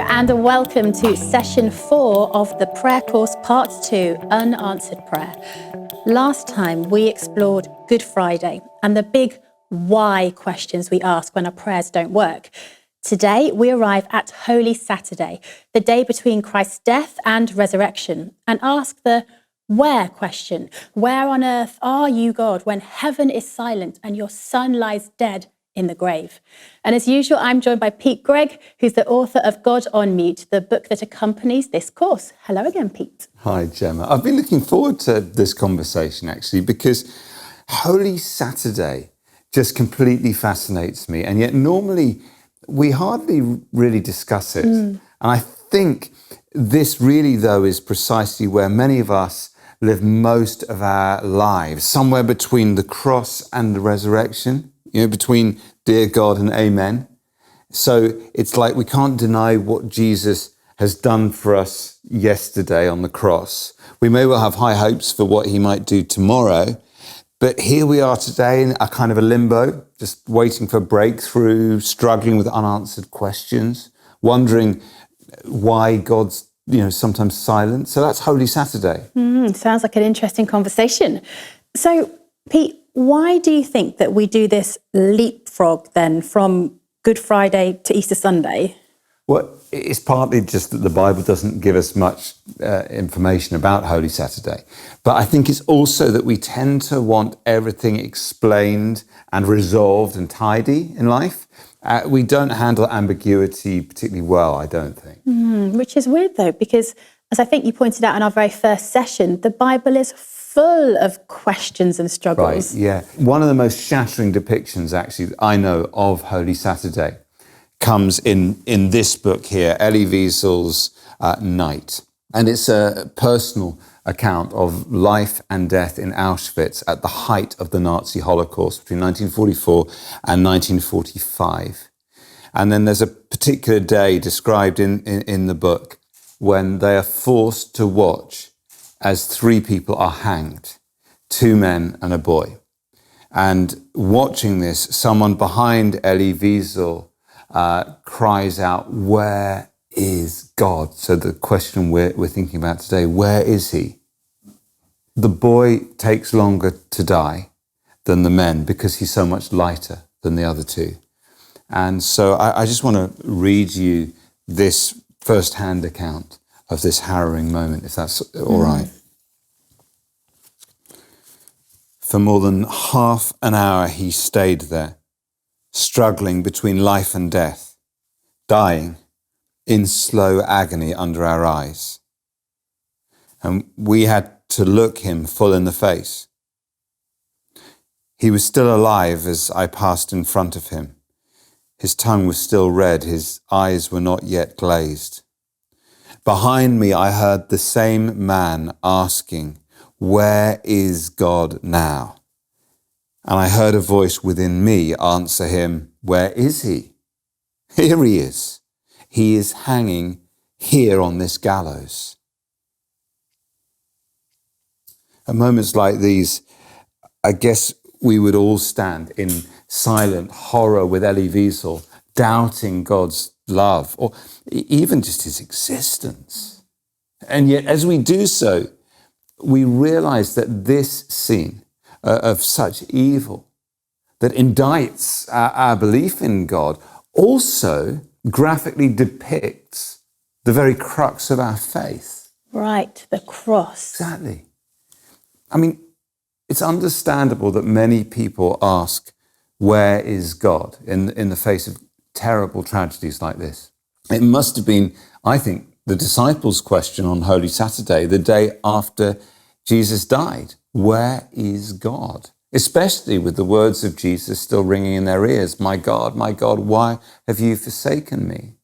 and welcome to session 4 of the prayer course part 2, unanswered prayer. Last time we explored Good Friday and the big why questions we ask when our prayers don't work. Today we arrive at Holy Saturday, the day between Christ's death and resurrection, and ask the where question. Where on earth are you, God, when heaven is silent and your son lies dead in the grave? And as usual, I'm joined by Pete Gregg, who's the author of God on Mute, the book that accompanies this course. Hello again, Pete. Hi, Gemma. I've been looking forward to this conversation, actually, because Holy Saturday just completely fascinates me. And yet normally we hardly really discuss it. And I think this really, though, is precisely where many of us live most of our lives, somewhere between the cross and the resurrection, between dear God and amen. So it's like we can't deny what Jesus has done for us yesterday on the cross. We may well have high hopes for what he might do tomorrow, but here we are today in a kind of a limbo, just waiting for breakthrough, struggling with unanswered questions, wondering why God's sometimes silent. So that's Holy Saturday. Sounds like an interesting conversation. So, Pete, why do you think that we do this leapfrog then from Good Friday to Easter Sunday? Well, it's partly just that the Bible doesn't give us much information about Holy Saturday. But I think it's also that we tend to want everything explained and resolved and tidy in life. We don't handle ambiguity particularly well, I don't think. Which is weird, though, because as I think you pointed out in our very first session, the Bible is full of questions and struggles. Right, yeah. One of the most shattering depictions, actually, that I know of Holy Saturday comes in this book here, Elie Wiesel's Night. And it's a personal account of life and death in Auschwitz at the height of the Nazi Holocaust between 1944 and 1945. And then there's a particular day described in the book when they are forced to watch as 3 people are hanged, 2 men and a boy. And watching this, someone behind Elie Wiesel cries out, "Where is God?" So the question we're thinking about today, where is he? The boy takes longer to die than the men because he's so much lighter than the other 2. And so I just want to read you this first-hand account of this harrowing moment, if that's all right. For more than half an hour he stayed there, struggling between life and death, dying in slow agony under our eyes. And we had to look him full in the face. He was still alive as I passed in front of him. His tongue was still red, his eyes were not yet glazed. Behind me I heard the same man asking, "Where is God now?" And I heard a voice within me answer him, "Where is he?" "Here he is. He is hanging here on this gallows." At moments like these, I guess we would all stand in silent horror with Elie Wiesel, doubting God's love or even just his existence. And yet as we do so, we realize that this scene of such evil that indicts our belief in God also graphically depicts the very crux of our faith. Right, the cross. Exactly. I mean, it's understandable that many people ask, where is God in the face of terrible tragedies like this? It must have been, I think, the disciples' question on Holy Saturday, the day after Jesus died. Where is God? Especially with the words of Jesus still ringing in their ears. My God, why have you forsaken me?"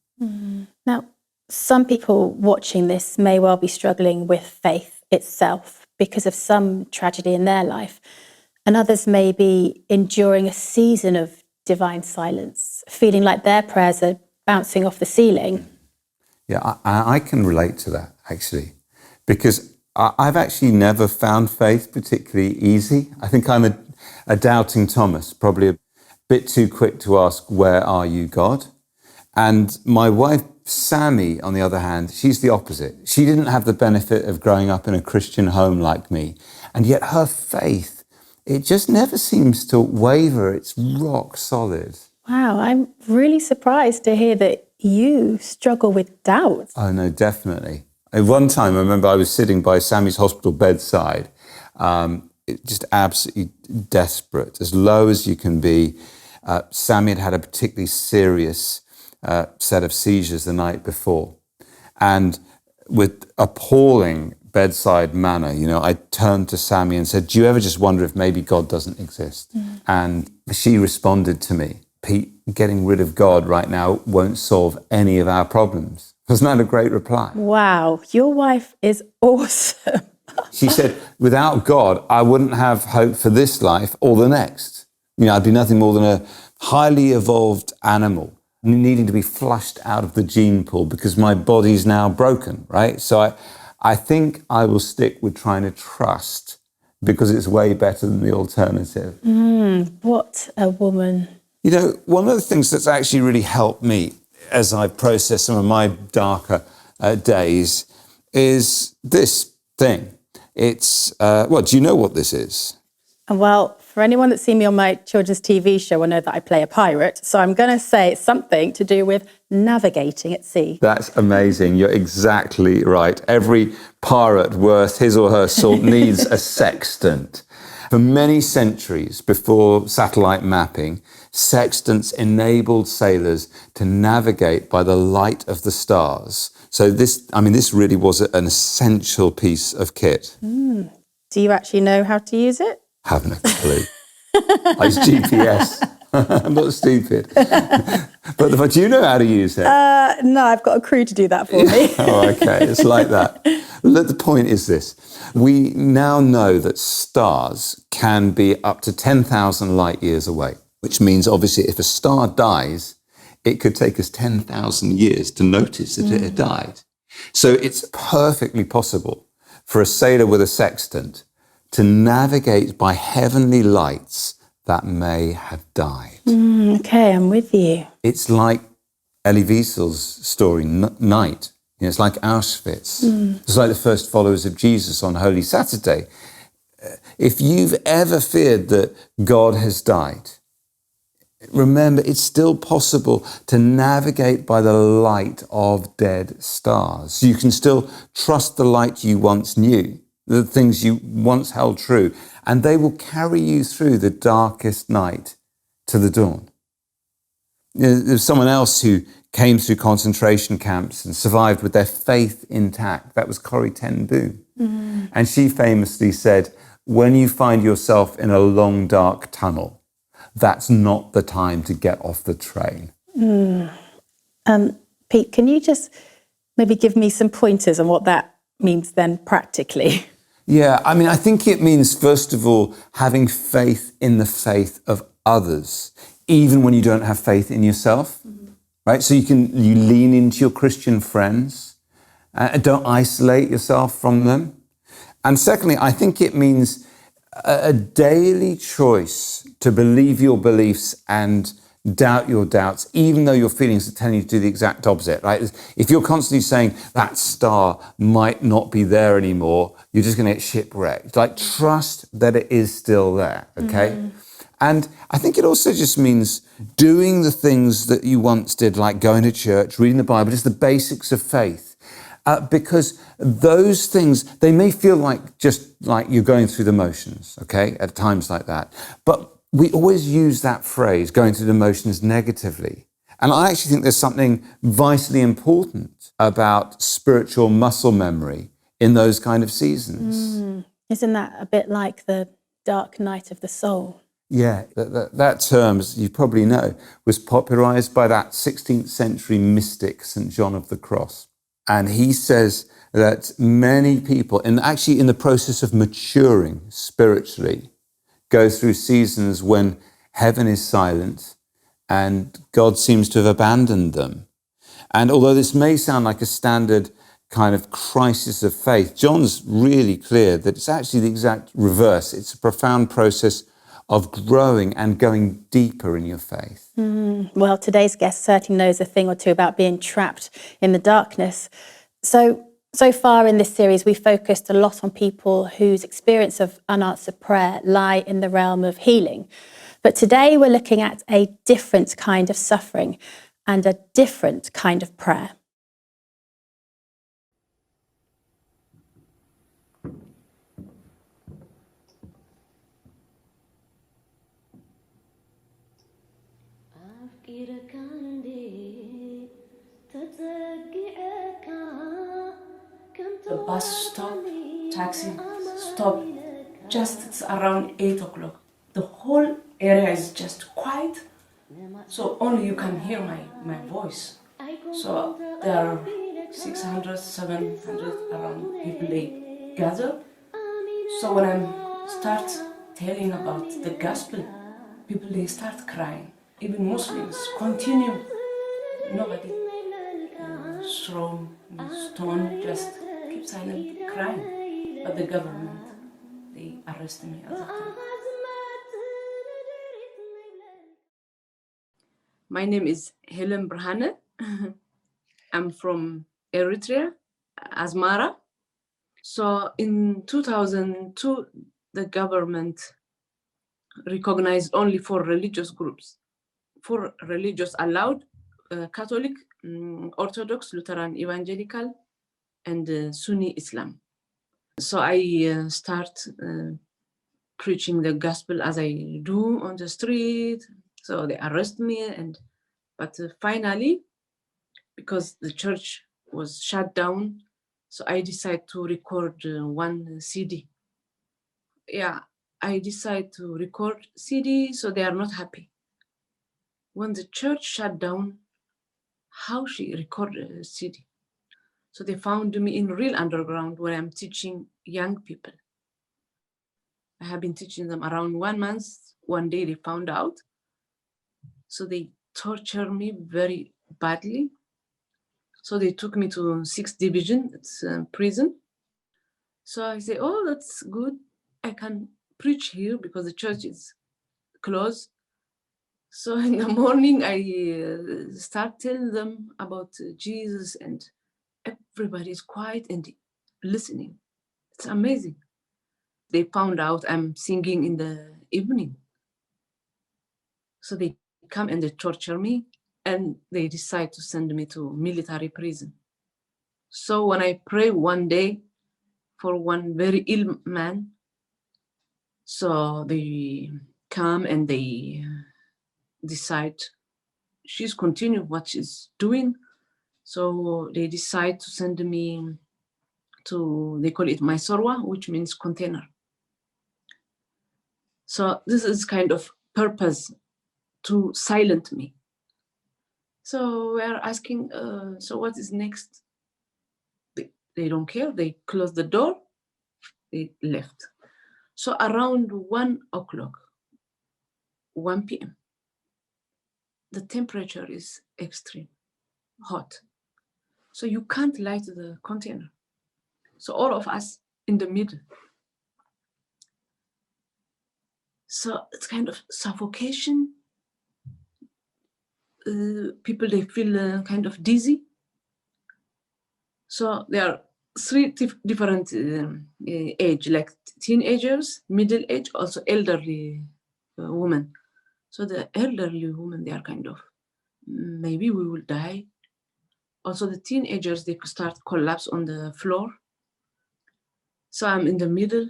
Now, some people watching this may well be struggling with faith itself because of some tragedy in their life. And others may be enduring a season of divine silence, feeling like their prayers are bouncing off the ceiling. Yeah, I can relate to that, actually, because I've actually never found faith particularly easy. I think I'm a doubting Thomas, probably a bit too quick to ask, "Where are you, God?" And my wife Sammy, on the other hand, she's the opposite. She didn't have the benefit of growing up in a Christian home like me. And yet her faith, it just never seems to waver. It's rock solid. Wow, I'm really surprised to hear that you struggle with doubt. Oh, no, definitely. At one time, I remember I was sitting by Sammy's hospital bedside, just absolutely desperate, as low as you can be. Sammy had a particularly serious set of seizures the night before. And with appalling bedside manner, I turned to Sammy and said, do you ever just wonder if maybe God doesn't exist? And she responded to me, Pete, getting rid of God right now won't solve any of our problems. Wasn't that a great reply? Wow, your wife is awesome. She said, without God, I wouldn't have hope for this life or the next. I'd be nothing more than a highly evolved animal needing to be flushed out of the gene pool because my body's now broken, right? So I think I will stick with trying to trust because it's way better than the alternative. What a woman. One of the things that's actually really helped me as I've processed some of my darker days is this thing. It's, do you know what this is? Well, for anyone that's seen me on my children's TV show, I know that I play a pirate. So I'm going to say it's something to do with navigating at sea. That's amazing. You're exactly right. Every pirate worth his or her salt needs a sextant. For many centuries before satellite mapping, sextants enabled sailors to navigate by the light of the stars. So this really was an essential piece of kit. Do you actually know how to use it? Haven't a clue. I use GPS. I'm not stupid. But do you know how to use it? No, I've got a crew to do that for me. Oh, okay. It's like that. Look, the point is this. We now know that stars can be up to 10,000 light years away, which means, obviously, if a star dies, it could take us 10,000 years to notice that it had died. So it's perfectly possible for a sailor with a sextant to navigate by heavenly lights that may have died. Okay, I'm with you. It's like Elie Wiesel's story, Night. It's like Auschwitz. It's like the first followers of Jesus on Holy Saturday. If you've ever feared that God has died, remember, it's still possible to navigate by the light of dead stars. You can still trust the light you once knew, the things you once held true, and they will carry you through the darkest night to the dawn. There's someone else who came through concentration camps and survived with their faith intact. That was Corrie ten Boom. And she famously said, when you find yourself in a long, dark tunnel, that's not the time to get off the train. Pete, can you just maybe give me some pointers on what that means then practically? Yeah, I think it means, first of all, having faith in the faith of others, even when you don't have faith in yourself, right? So you lean into your Christian friends and don't isolate yourself from them. And secondly, I think it means a daily choice to believe your beliefs and doubt your doubts, even though your feelings are telling you to do the exact opposite, right? If you're constantly saying that star might not be there anymore, you're just going to get shipwrecked. Like, trust that it is still there, okay? And I think it also just means doing the things that you once did, like going to church, reading the Bible, just the basics of faith. Because those things, they may feel like just like you're going through the motions, okay, at times like that. But we always use that phrase, going through the motions, negatively. And I actually think there's something vitally important about spiritual muscle memory in those kind of seasons. Isn't that a bit like the dark night of the soul? Yeah, that term, as you probably know, was popularized by that 16th century mystic, St. John of the Cross. And he says that many people, and actually in the process of maturing spiritually, go through seasons when heaven is silent and God seems to have abandoned them. And although this may sound like a standard kind of crisis of faith, John's really clear that it's actually the exact reverse. It's a profound process of growing and going deeper in your faith? Well, today's guest certainly knows a thing or two about being trapped in the darkness. So far in this series, we focused a lot on people whose experience of unanswered prayer lie in the realm of healing. But today we're looking at a different kind of suffering and a different kind of prayer. The bus stop, taxi stop, just it's around 8 o'clock. The whole area is just quiet, so only you can hear my voice. So there are 600, 700 around people, they gather. So when I start telling about the gospel, people, they start crying. Even Muslims continue. Nobody throw stone, just keep silent crying. But the government, they arrest me at the time. My name is Helen Berhane. I'm from Eritrea, Asmara. So in 2002, the government recognized only 4 religious groups. 4 religious allowed: Catholic, Orthodox, Lutheran, Evangelical, and Sunni Islam. So I start preaching the gospel as I do on the street. So they arrest me, but finally, because the church was shut down, so I decided to record one CD. Yeah, I decided to record CD, so they are not happy. When the church shut down, how she recorded a CD? So they found me in real underground where I'm teaching young people. I have been teaching them around 1 month. One day they found out. So they tortured me very badly. So they took me to 6th division, it's a prison. So I say, oh, that's good. I can preach here because the church is closed. So in the morning, I start telling them about Jesus, and everybody is quiet and listening. It's amazing. They found out I'm singing in the evening. So they come and they torture me, and they decide to send me to military prison. So when I pray one day for one very ill man, so they come and they decide she's continue what she's doing. So they decide to send me to, they call it Maisorwa, which means container. So this is kind of purpose to silence me. So we're asking, so what is next? They don't care. They close the door. They left. So around 1 o'clock, 1 p.m., the temperature is extreme, hot. So you can't light the container. So all of us in the middle. So it's kind of suffocation. People, they feel kind of dizzy. So there are 3 different age, like teenagers, middle age, also elderly women. So the elderly women, they are kind of, maybe we will die. Also the teenagers, they start collapse on the floor. So I'm in the middle.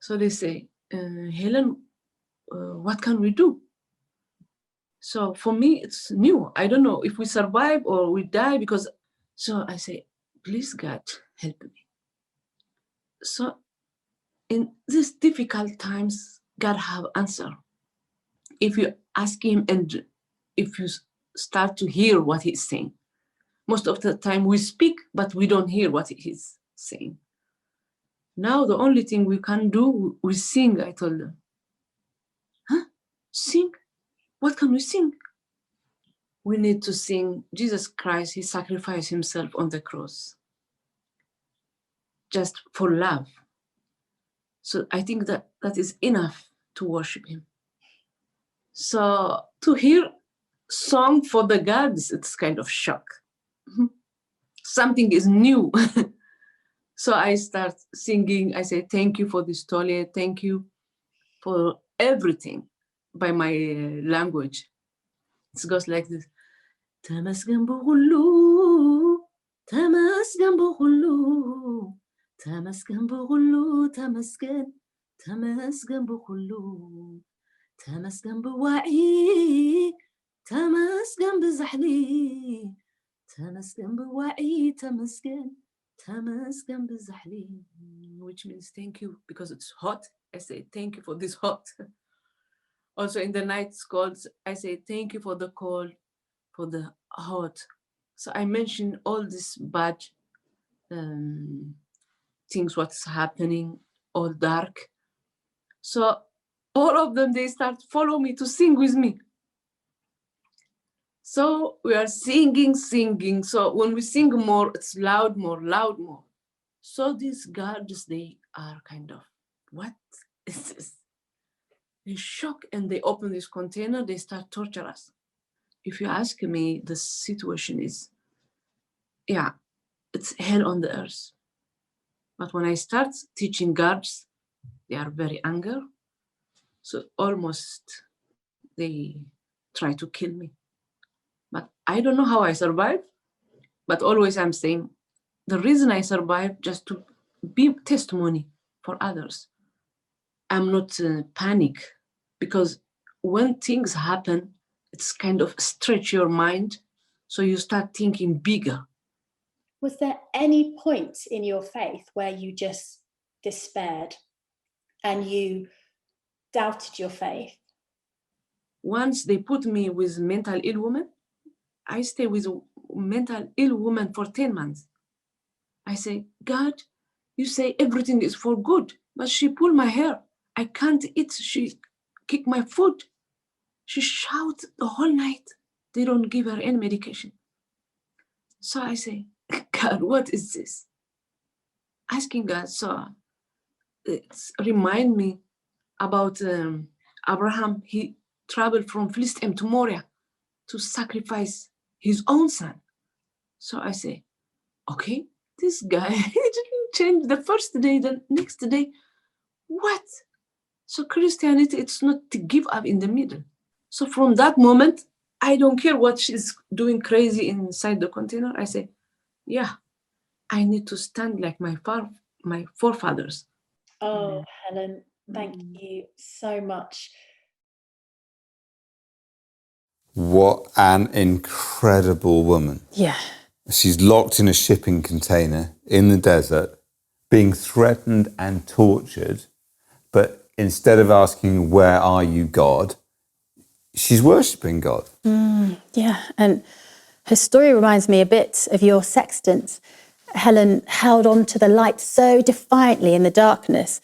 So they say, Helen, what can we do? So for me, it's new. I don't know if we survive or we die, because, so I say, please God, help me. So in these difficult times, God have answer. If you ask him and if you start to hear what he's saying. Most of the time we speak, but we don't hear what he's saying. Now the only thing we can do, we sing, I told them. Huh? Sing? What can we sing? We need to sing Jesus Christ, he sacrificed himself on the cross. Just for love. So I think that is enough to worship him. So to hear song for the gods, it's kind of shock. Something is new. So I start singing. I say, thank you for this tole. Thank you for everything by my language. It goes like this. Tamasgan buhulu, tamasgan buhulu, tamasgan buhulu, tamasgan buhulu, tamasgan buwa'i, tamasgan bizahli, tamasgan buwa'i, tamasgan bizahli, which means thank you because it's hot. I say thank you for this hot. Also in the night cold, I say thank you for the cold, for the hot. So I mention all these bad things, what's happening, all dark. So all of them, they start follow me to sing with me. So we are singing. So when we sing more, it's loud more. So these guards, they are kind of, what is this? They shock and they open this container, they start torture us. If you ask me, the situation is, it's hell on the earth. But when I start teaching guards, they are very angry. So almost they try to kill me. But I don't know how I survived. But always I'm saying, the reason I survived just to be testimony for others. I'm not panic, because when things happen, it's kind of stretch your mind. So you start thinking bigger. Was there any point in your faith where you just despaired and you doubted your faith? Once they put me with mental ill woman, I stay with a mental ill woman for 10 months. I say, God, you say everything is for good, but she pulled my hair. I can't eat. She kicked my food. She shouted the whole night. They don't give her any medication. So I say, God, what is this? Asking God. So it's remind me about Abraham. He traveled from Philistine to Moriah to sacrifice his own son. So I say, okay, this guy didn't change the first day, the next day. What? So Christianity, it's not to give up in the middle. So from that moment, I don't care what she's doing crazy inside the container. I say, yeah, I need to stand like my forefathers. Oh, Helen, thank you so much. What an incredible woman. Yeah. She's locked in a shipping container in the desert, being threatened and tortured, but instead of asking, where are you, God, she's worshipping God. Yeah, and her story reminds me a bit of your sextant. Helen held on to the light so defiantly in the darkness.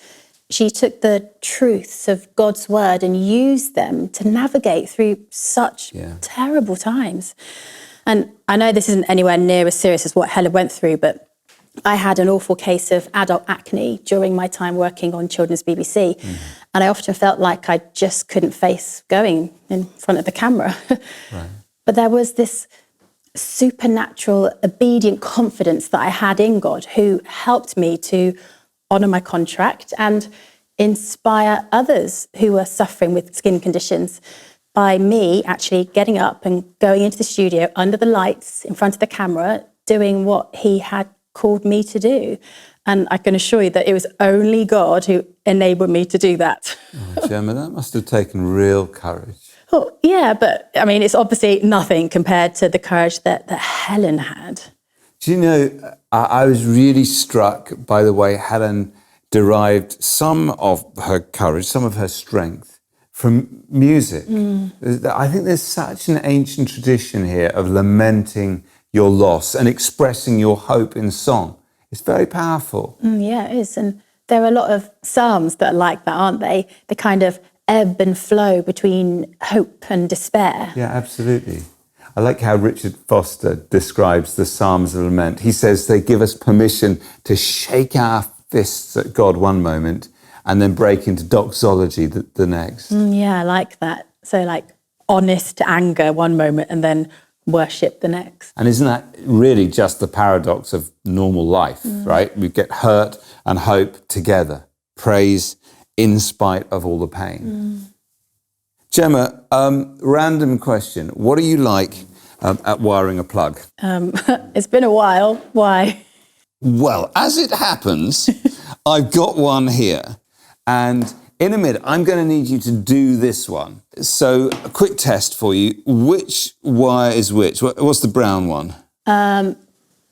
She took the truths of God's word and used them to navigate through such terrible times. And I know this isn't anywhere near as serious as what Helen went through, but I had an awful case of adult acne during my time working on Children's BBC. And I often felt like I just couldn't face going in front of the camera. Right. But there was this supernatural, obedient confidence that I had in God, who helped me to honour my contract and inspire others who were suffering with skin conditions by me actually getting up and going into the studio under the lights in front of the camera, doing what he had called me to do. And I can assure you that it was only God who enabled me to do that. Oh, Gemma, that must have taken real courage. Well, yeah, but I mean, it's obviously nothing compared to the courage that Helen had. Do you know, I was really struck by the way Helen derived some of her courage, some of her strength from music. I think there's such an ancient tradition here of lamenting your loss and expressing your hope in song. It's very powerful. Yeah, it is. And there are a lot of psalms that are like that, aren't they? They kind of ebb and flow between hope and despair. Yeah, absolutely. I like how Richard Foster describes the Psalms of Lament. He says they give us permission to shake our fists at God one moment and then break into doxology the next. Yeah, I like that. So like honest anger one moment and then worship the next. And isn't that really just the paradox of normal life, right? We get hurt and hope together. Praise in spite of all the pain. Gemma, random question. What are you like at wiring a plug? It's been a while. Why? Well, as it happens, I've got one here. And in a minute, I'm going to need you to do this one. So a quick test for you. Which wire is which? What's the brown one?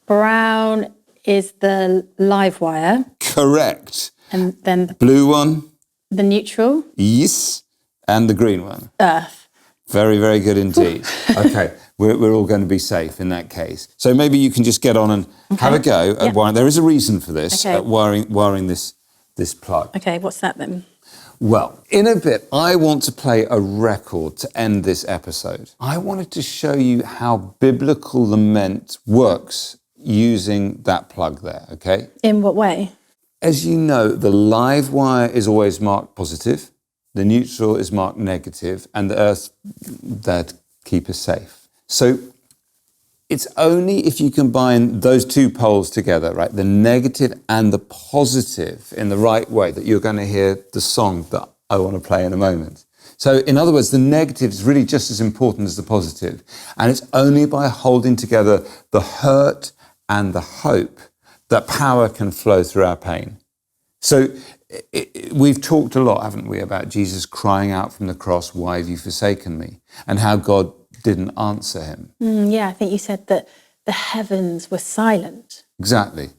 Brown is the live wire. Correct. And then Blue one? the neutral. Yes. And the green one? Earth. Very, very good indeed. Okay, we're all going to be safe in that case. So maybe you can just get on and have a go at wiring. There is a reason for this, at wiring this plug. Okay, what's that then? Well, in a bit, I want to play a record to end this episode. I wanted to show you how biblical lament works using that plug there, okay? In what way? As you know, the live wire is always marked positive, the neutral is marked negative, and the earth there to keep us safe. So it's only if you combine those two poles together, right, the negative and the positive in the right way, that you're going to hear the song that I want to play in a moment. So in other words, the negative is really just as important as the positive. And it's only by holding together the hurt and the hope that power can flow through our pain. So we've talked a lot, haven't we, about Jesus crying out from the cross, "Why have you forsaken me?" and how God didn't answer him. Yeah, I think you said that the heavens were silent. Exactly.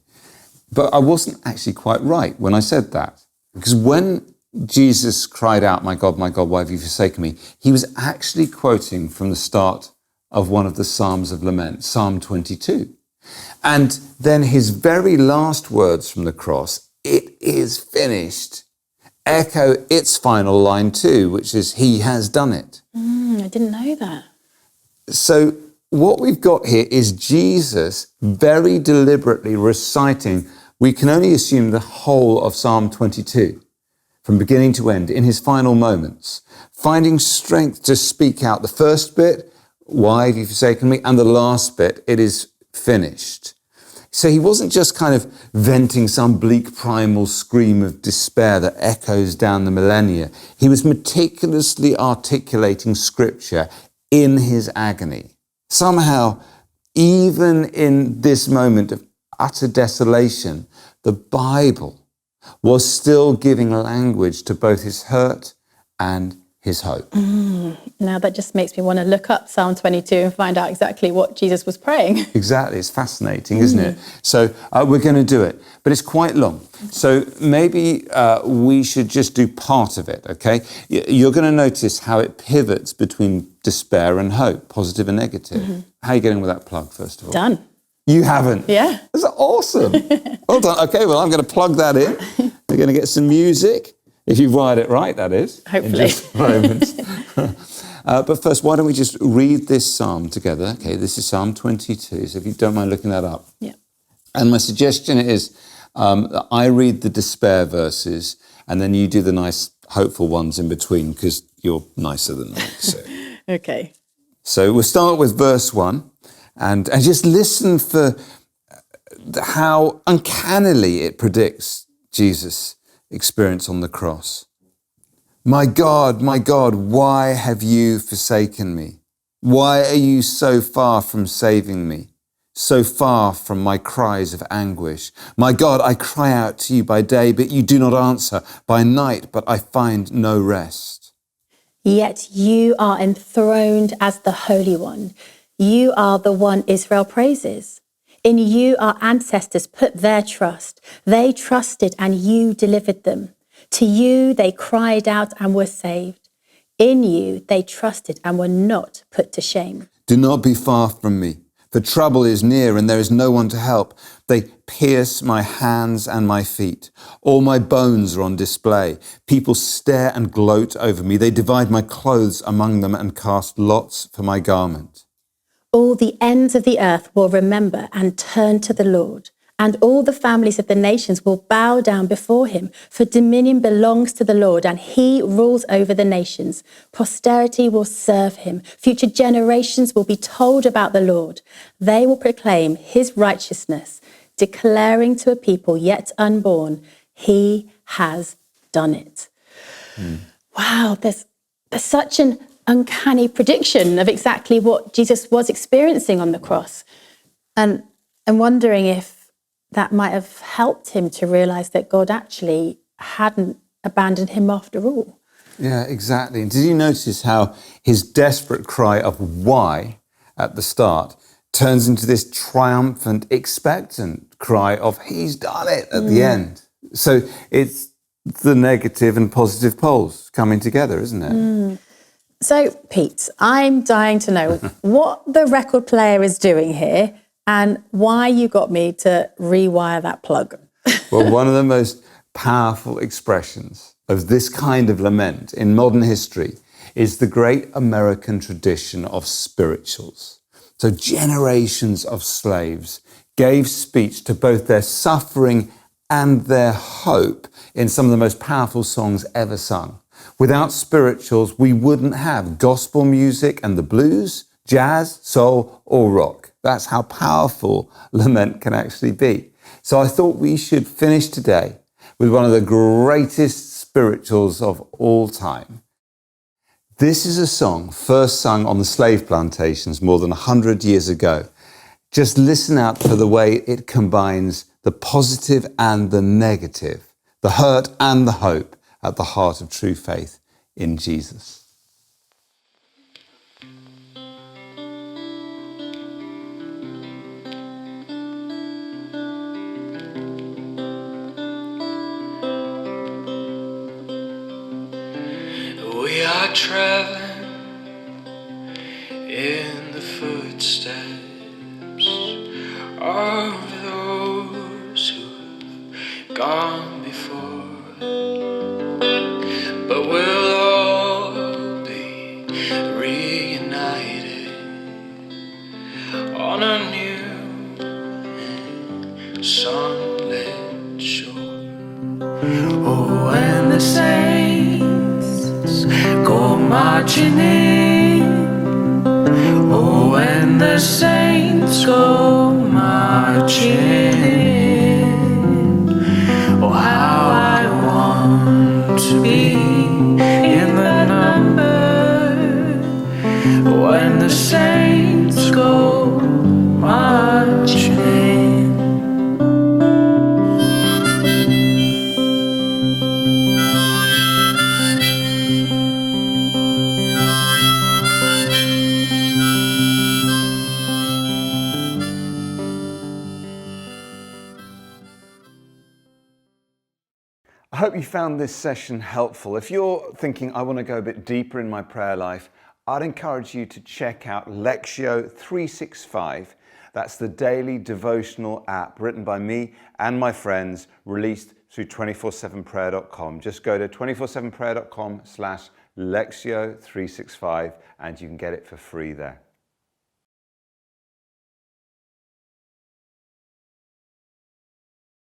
But I wasn't actually quite right when I said that. Because when Jesus cried out, my God, why have you forsaken me?" he was actually quoting from the start of one of the Psalms of Lament, Psalm 22. And then his very last words from the cross, "It is finished," echo its final line too, which is, "He has done it." I didn't know that. So what we've got here is Jesus very deliberately reciting, we can only assume the whole of Psalm 22, from beginning to end, in his final moments, finding strength to speak out the first bit, "Why have you forsaken me?" and the last bit, "It is finished." So he wasn't just kind of venting some bleak primal scream of despair that echoes down the millennia. He was meticulously articulating scripture in his agony. Somehow, even in this moment of utter desolation, the Bible was still giving language to both his hurt and his hope. Now that just makes me want to look up Psalm 22 and find out exactly what Jesus was praying. Exactly, it's fascinating, isn't it? So we're going to do it, but it's quite long. So maybe we should just do part of it, okay? You're going to notice how it pivots between despair and hope, positive and negative. How are you getting with that plug, first of all? Done. You haven't? Yeah. That's awesome. Well done. Okay, well, I'm going to plug that in. We're going to get some music. If you've wired it right, that is. Hopefully. In just a moment. But first, why don't we just read this psalm together? Okay, this is Psalm 22, so if you don't mind looking that up. Yeah. And my suggestion is that I read the despair verses and then you do the nice, hopeful ones in between, because you're nicer than me. So. Okay. So we'll start with verse 1 and just listen for how uncannily it predicts Jesus' experience on the cross. My God, why have you forsaken me? Why are you so far from saving me? So far from my cries of anguish? My God, I cry out to you by day, but you do not answer. By night, but I find no rest. Yet you are enthroned as the Holy One. You are the one Israel praises. In you our ancestors put their trust. They trusted and you delivered them. To you they cried out and were saved. In you they trusted and were not put to shame. Do not be far from me, for trouble is near and there is no one to help. They pierce my hands and my feet. All my bones are on display. People stare and gloat over me. They divide my clothes among them and cast lots for my garment. All the ends of the earth will remember and turn to the Lord, and all the families of the nations will bow down before him. For dominion belongs to the Lord, and he rules over the nations. Posterity will serve him. Future generations will be told about the Lord. They will proclaim his righteousness, declaring to a people yet unborn, he has done it. Wow, there's such an uncanny prediction of exactly what Jesus was experiencing on the cross. And I'm wondering if that might have helped him to realize that God actually hadn't abandoned him after all. Yeah, exactly. And did you notice how his desperate cry of why at the start turns into this triumphant, expectant cry of he's done it at the end? So it's the negative and positive poles coming together, isn't it? So, Pete, I'm dying to know what the record player is doing here and why you got me to rewire that plug. Well, one of the most powerful expressions of this kind of lament in modern history is the great American tradition of spirituals. So generations of slaves gave speech to both their suffering and their hope in some of the most powerful songs ever sung. Without spirituals, we wouldn't have gospel music and the blues, jazz, soul, or rock. That's how powerful lament can actually be. So I thought we should finish today with one of the greatest spirituals of all time. This is a song first sung on the slave plantations more than 100 years ago. Just listen out for the way it combines the positive and the negative, the hurt and the hope at the heart of true faith in Jesus. We are traveling in the footsteps of those who've gone before, but we'll all be reunited on a new and sunlit shore. Oh, and the saints go marching in. Oh, and the saints go marching in. Oh, how I want to be in the number when the saints go marching in. I hope you found this session helpful. If you're thinking, I want to go a bit deeper in my prayer life, I'd encourage you to check out Lectio 365. That's the daily devotional app written by me and my friends, released through 247prayer.com. Just go to 247prayer.com/Lectio 365 and you can get it for free there.